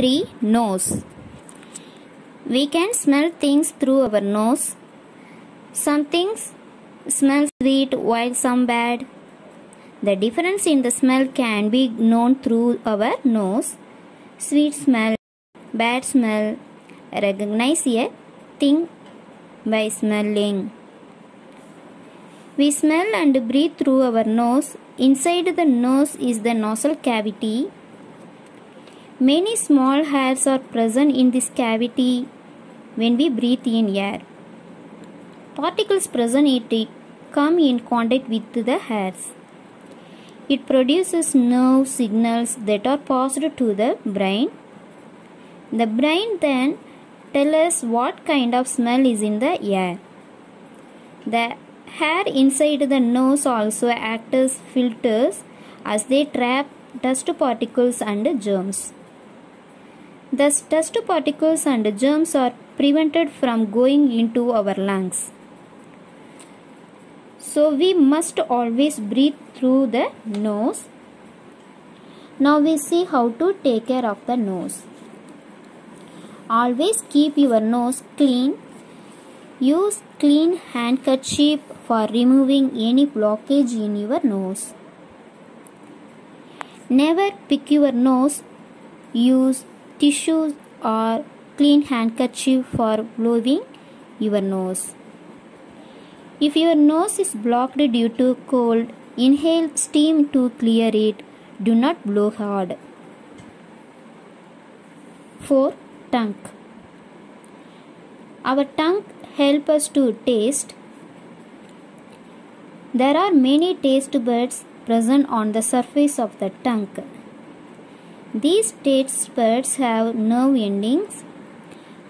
3. Nose. We can smell things through our nose. Some things smell sweet while some bad. The difference in the smell can be known through our nose. Sweet smell, bad smell. Recognize a thing by smelling. We smell and breathe through our nose. Inside the nose is the nasal cavity. Many small hairs are present in this cavity when we breathe in air. Particles present in it come in contact with the hairs. It produces nerve signals that are passed to the brain. The brain then tells us what kind of smell is in the air. The hair inside the nose also act as filters as they trap dust particles and germs. Thus, dust particles and germs are prevented from going into our lungs. So, we must always breathe through the nose. Now, we see how to take care of the nose. Always keep your nose clean. Use clean handkerchief for removing any blockage in your nose. Never pick your nose. Use tissues or clean handkerchief for blowing your nose. If your nose is blocked due to cold, inhale steam to clear it. Do not blow hard. 4. Tongue. Our tongue helps us to taste. There are many taste buds present on the surface of the tongue. These taste buds have nerve endings.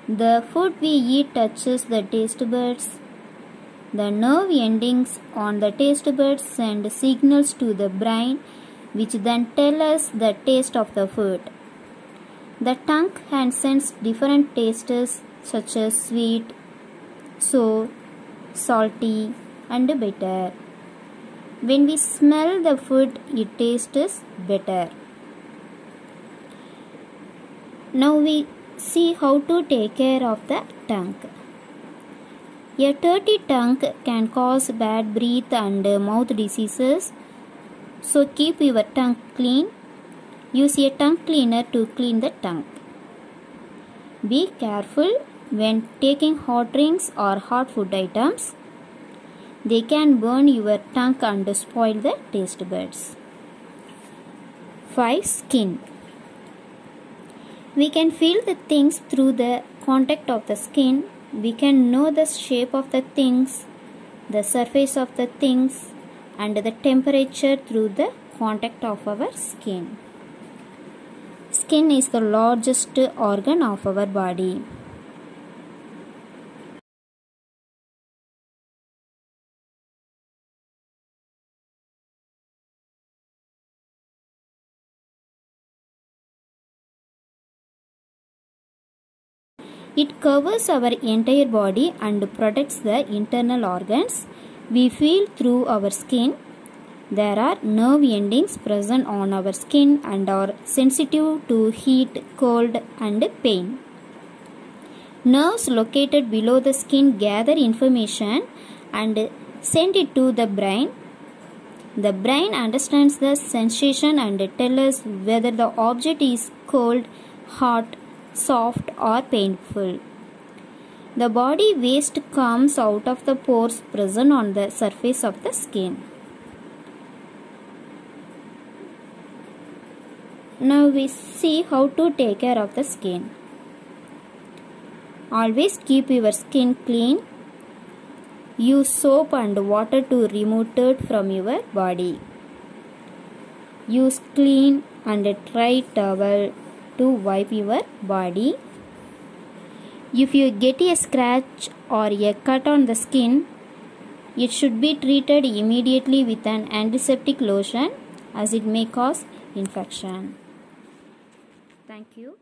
The food we eat touches the taste buds. The nerve endings on the taste buds send signals to the brain, which then tell us the taste of the food. The tongue can sense different tastes such as sweet, sour, salty, and bitter. When we smell the food, it tastes better. Now we see how to take care of the tongue. A dirty tongue can cause bad breath and mouth diseases. So keep your tongue clean. Use a tongue cleaner to clean the tongue. Be careful when taking hot drinks or hot food items. They can burn your tongue and spoil the taste buds. 5. Skin. We can feel the things through the contact of the skin. We can know the shape of the things, the surface of the things, and the temperature through the contact of our skin. Skin is the largest organ of our body. It covers our entire body and protects the internal organs. We feel through our skin. There are nerve endings present on our skin and are sensitive to heat, cold, and pain. Nerves located below the skin gather information and send it to the brain. The brain understands the sensation and tells us whether the object is cold, hot, soft, or painful. The body waste comes out of the pores present on the surface of the skin. Now we see how to take care of the skin. Always keep your skin clean. Use soap and water to remove dirt from your body. Use clean and dry towel to wipe your body. If you get a scratch or a cut on the skin, it should be treated immediately with an antiseptic lotion as it may cause infection. Thank you.